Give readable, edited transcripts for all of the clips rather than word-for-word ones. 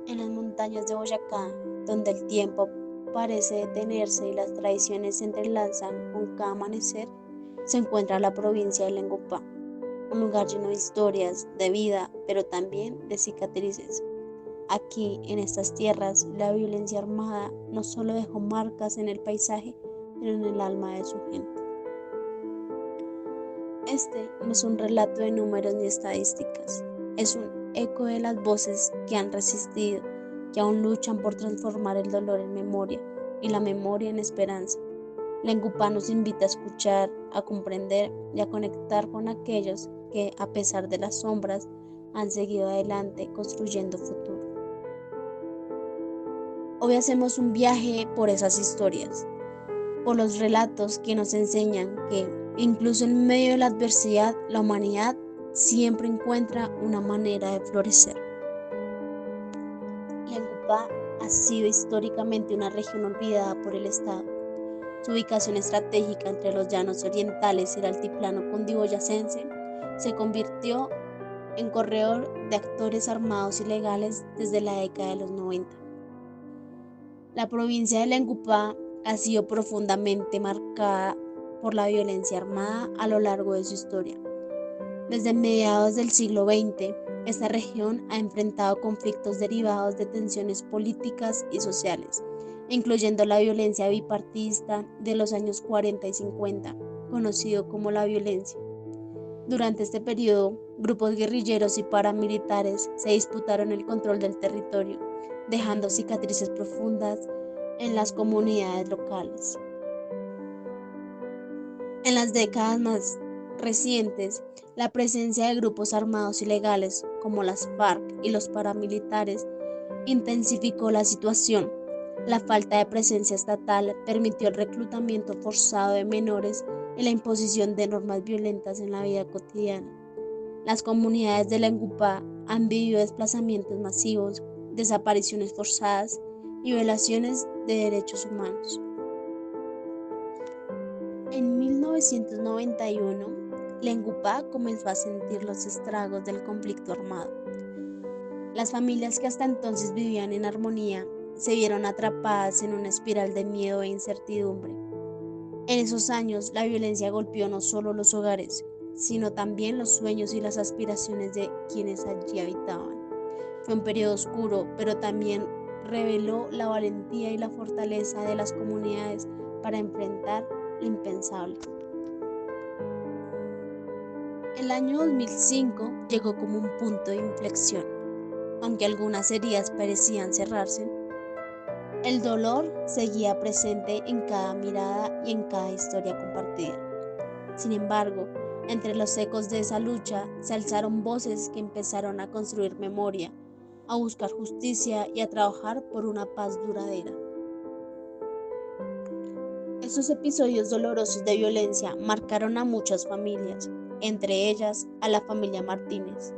En las montañas de Boyacá, donde el tiempo parece detenerse y las tradiciones se entrelazan con cada amanecer, se encuentra la provincia de Lengupá, un lugar lleno de historias, de vida, pero también de cicatrices. Aquí, en estas tierras, la violencia armada no solo dejó marcas en el paisaje, sino en el alma de su gente. Este no es un relato de números ni estadísticas, es un eco de las voces que han resistido, que aún luchan por transformar el dolor en memoria y la memoria en esperanza. Lengupá nos invita a escuchar, a comprender y a conectar con aquellos que, a pesar de las sombras, han seguido adelante construyendo futuro. Hoy hacemos un viaje por esas historias, por los relatos que nos enseñan que, incluso en medio de la adversidad, la humanidad siempre encuentra una manera de florecer. Lengupá ha sido históricamente una región olvidada por el Estado. Su ubicación estratégica entre los llanos orientales y el altiplano cundiboyacense se convirtió en corredor de actores armados ilegales desde la década de los 90. La provincia de Lengupá ha sido profundamente marcada por la violencia armada a lo largo de su historia. Desde mediados del siglo XX, esta región ha enfrentado conflictos derivados de tensiones políticas y sociales, incluyendo la violencia bipartidista de los años 40 y 50, conocido como la violencia. Durante este periodo, grupos guerrilleros y paramilitares se disputaron el control del territorio, dejando cicatrices profundas en las comunidades locales. En las décadas más recientes, la presencia de grupos armados ilegales como las FARC y los paramilitares intensificó la situación. La falta de presencia estatal permitió el reclutamiento forzado de menores y la imposición de normas violentas en la vida cotidiana. Las comunidades de Lengupá han vivido desplazamientos masivos, desapariciones forzadas y violaciones de derechos humanos. En 1991, Lengupá comenzó a sentir los estragos del conflicto armado. Las familias que hasta entonces vivían en armonía se vieron atrapadas en una espiral de miedo e incertidumbre. En esos años, la violencia golpeó no solo los hogares, sino también los sueños y las aspiraciones de quienes allí habitaban. Fue un periodo oscuro, pero también reveló la valentía y la fortaleza de las comunidades para enfrentar lo impensable. El año 2005 llegó como un punto de inflexión. Aunque algunas heridas parecían cerrarse, el dolor seguía presente en cada mirada y en cada historia compartida. Sin embargo, entre los ecos de esa lucha se alzaron voces que empezaron a construir memoria, a buscar justicia y a trabajar por una paz duradera. Estos episodios dolorosos de violencia marcaron a muchas familias, entre ellas a la familia Martínez,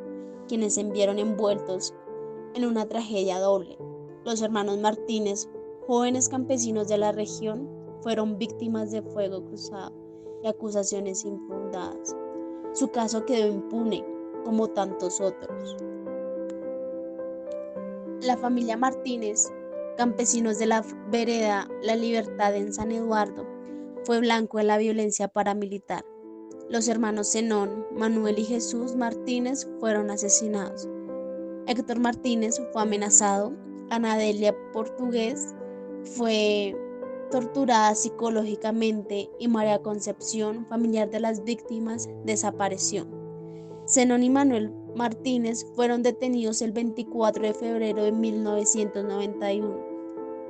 quienes se vieron envueltos en una tragedia doble. Los hermanos Martínez, jóvenes campesinos de la región, fueron víctimas de fuego cruzado y acusaciones infundadas. Su caso quedó impune, como tantos otros. La familia Martínez, campesinos de la vereda La Libertad en San Eduardo, fue blanco de la violencia paramilitar. Los hermanos Zenón, Manuel y Jesús Martínez fueron asesinados. Héctor Martínez fue amenazado. Ana Delia Portugués fue torturada psicológicamente y María Concepción, familiar de las víctimas, desapareció. Zenón y Manuel Martínez fueron detenidos el 24 de febrero de 1991,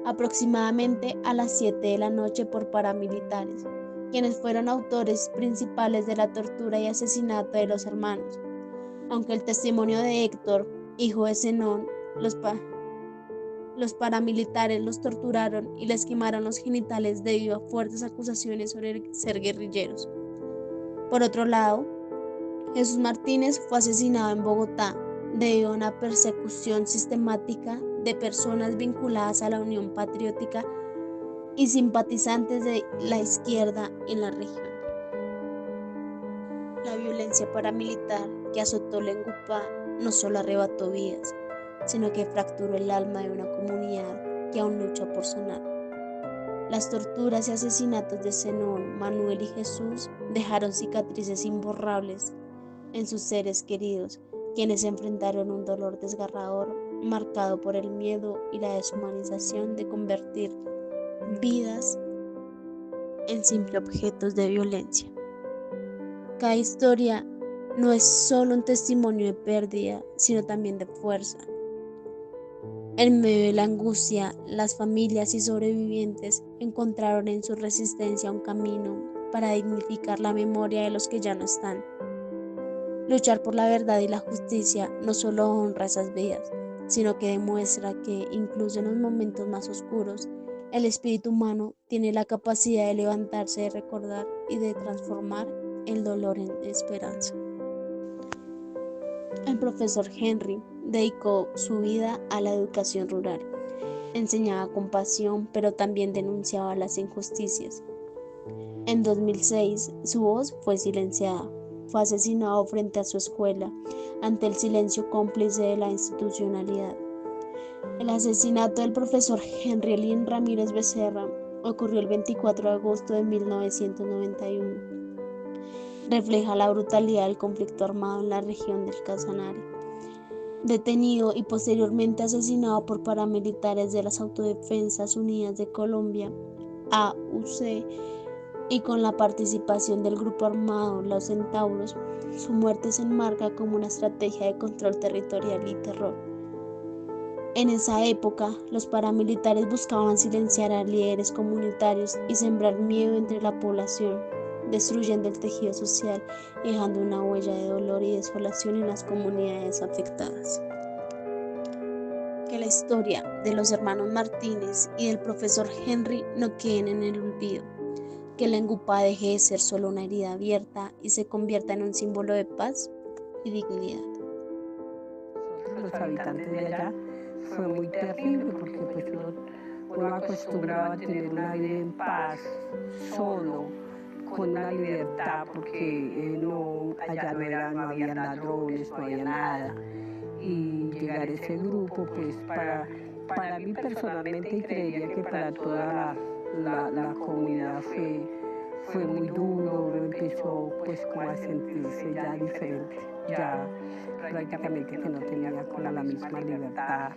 aproximadamente a las 7 de la noche por paramilitares, quienes fueron autores principales de la tortura y asesinato de los hermanos. Aunque el testimonio de Héctor, hijo de Zenón, los paramilitares los torturaron y les quemaron los genitales debido a fuertes acusaciones sobre ser guerrilleros. Por otro lado, Jesús Martínez fue asesinado en Bogotá debido a una persecución sistemática de personas vinculadas a la Unión Patriótica y simpatizantes de la izquierda en la región. La violencia paramilitar que azotó Lengupá no solo arrebató vidas, sino que fracturó el alma de una comunidad que aún lucha por sanar. Las torturas y asesinatos de Zenón, Manuel y Jesús dejaron cicatrices imborrables en sus seres queridos, quienes enfrentaron un dolor desgarrador marcado por el miedo y la deshumanización de convertir vidas en simples objetos de violencia. Cada historia no es solo un testimonio de pérdida, sino también de fuerza. En medio de la angustia, las familias y sobrevivientes encontraron en su resistencia un camino para dignificar la memoria de los que ya no están. Luchar por la verdad y la justicia no solo honra esas vidas, sino que demuestra que, incluso en los momentos más oscuros, el espíritu humano tiene la capacidad de levantarse, de recordar y de transformar el dolor en esperanza. El profesor Henry dedicó su vida a la educación rural. Enseñaba con pasión, pero también denunciaba las injusticias. En 2006, su voz fue silenciada. Fue asesinado frente a su escuela, ante el silencio cómplice de la institucionalidad. El asesinato del profesor Henry Elín Ramírez Becerra ocurrió el 24 de agosto de 1991. Refleja la brutalidad del conflicto armado en la región del Casanare. Detenido y posteriormente asesinado por paramilitares de las Autodefensas Unidas de Colombia, AUC, y con la participación del grupo armado Los Centauros, su muerte se enmarca como una estrategia de control territorial y terror. En esa época, los paramilitares buscaban silenciar a líderes comunitarios y sembrar miedo entre la población, destruyendo el tejido social y dejando una huella de dolor y desolación en las comunidades afectadas. Que la historia de los hermanos Martínez y del profesor Henry no queden en el olvido. Que la Engupá deje de ser solo una herida abierta y se convierta en un símbolo de paz y dignidad. Los habitantes de allá fue muy terrible porque pues uno acostumbraba a tener una vida en paz, solo, con una libertad, porque no había ladrones, no había nada. Y llegar a ese grupo, pues para mí personalmente, y creería que para toda la comunidad fue muy duro. Uno empezó pues como a sentirse ya diferente, ya prácticamente que no tenía como la misma libertad.